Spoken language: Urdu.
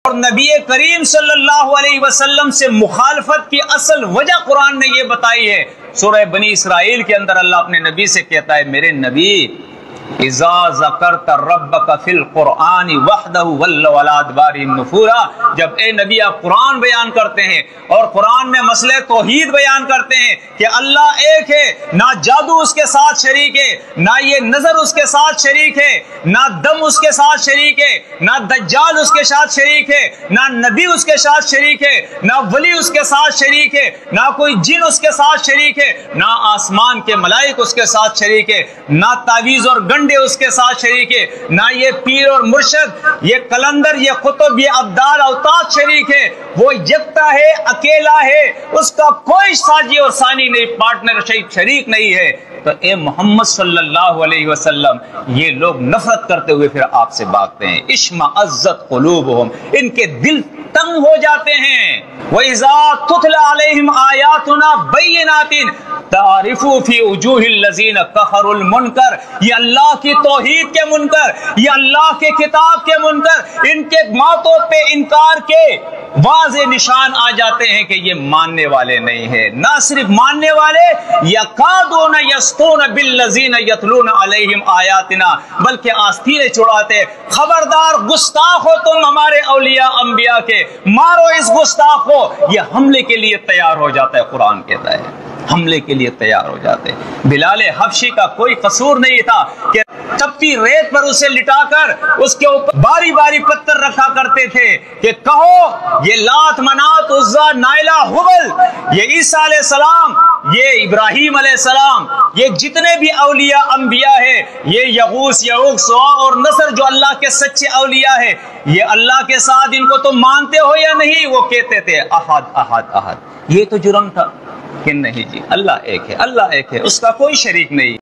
اور نبی کریم صلی اللہ علیہ وسلم سے مخالفت کی اصل وجہ قرآن نے یہ بتائی ہے۔ سورہ بنی اسرائیل کے اندر اللہ اپنے نبی سے کہتا ہے، میرے نبی اذا ذکرت ربک فی القرآن وحدہ ولوا علی ادبارہم نفورا، جب اے نبی آپ قرآن بیان کرتے ہیں اور قرآن میں مسئلہ توحید بیان کرتے ہیں کہ اللہ ایک ہے، نہ جادو اس کے ساتھ شریک ہے، نہ یہ نظر اس کے ساتھ شریک ہے، نہ دم اس کے ساتھ شریک ہے، نہ دجال اس کے ساتھ شریک ہے، نہ نبی اس کے ساتھ شریک ہے، نہ ولی اس کے ساتھ شریک ہے، نہ کوئی جن اس کے ساتھ شریک ہے، نہ آسمان کے ملائک اس کے ساتھ شریک ہے، نہ تعویذ اور گنڈے اس کے ساتھ شریک ہے، نہ یہ پیر اور مرشد، یہ کلندر، یہ قطب، یہ ابدال اوتاد شریک ہے، وہ یکتا ہے، اکیلا ہے، اس کا کوئی ساجی اور ثانی نہیں، پارٹنر شریک نہیں ہے۔ تو اے محمد صلی اللہ علیہ وسلم، یہ لوگ نفرت کرتے ہوئے پھر آپ سے بھاگتے ہیں۔ اشمئزت قلوبہم، ان کے دل تنگ ہو جاتے ہیں۔ وَإِذَا تُتْلَى عَلَيْهِمْ آيَاتُنَا بَيِّنَاتٍ تَعْرِفُ فِي وُجُوهِ الَّذِينَ كَفَرُوا الْمُنكَرَ، یہ اللہ کی توحید کے منکر، یہ اللہ کے کتاب کے منکر، ان کے ماتوں پہ انکار کے واضح نشان آ جاتے ہیں کہ یہ ماننے والے نہیں ہیں۔ نہ صرف ماننے والے، یَقَادُونَ يَسْطُونَ بِالَّذِينَ يَتْلُونَ عَلَيْهِمْ آيَاتِنَا، بلکہ آستینیں چڑھاتے، خبردار گستاخ ہو تم ہمارے اولیاء انبیاء کے، مارو اس گستاخ کو۔ یہ حملے کے لیے تیار ہو جاتا ہے، قرآن کہتا ہے حملے کے لیے تیار ہو جاتے۔ بلال حبشی کا کوئی قصور نہیں تھا کہ تپتی ریت پر اسے لٹا کر اس کے اوپر باری باری پتھر رکھا کرتے تھے کہ کہو یہ لات، منات، عزا، نائلہ، حبل، یہ عیسیٰ علیہ السلام، یہ ابراہیم علیہ السلام، یہ جتنے بھی اولیاء انبیاء ہیں، یہ یغوث، یعوق، سواع اور نصر جو اللہ کے سچے اولیاء ہیں، یہ اللہ کے ساتھ ان کو تم مانتے ہو یا نہیں؟ وہ کہتے تھے احد احد احد۔ یہ تو جرم تھا کہ نہیں جی، اللہ ایک ہے، اللہ ایک ہے، اس کا کوئی شریک نہیں۔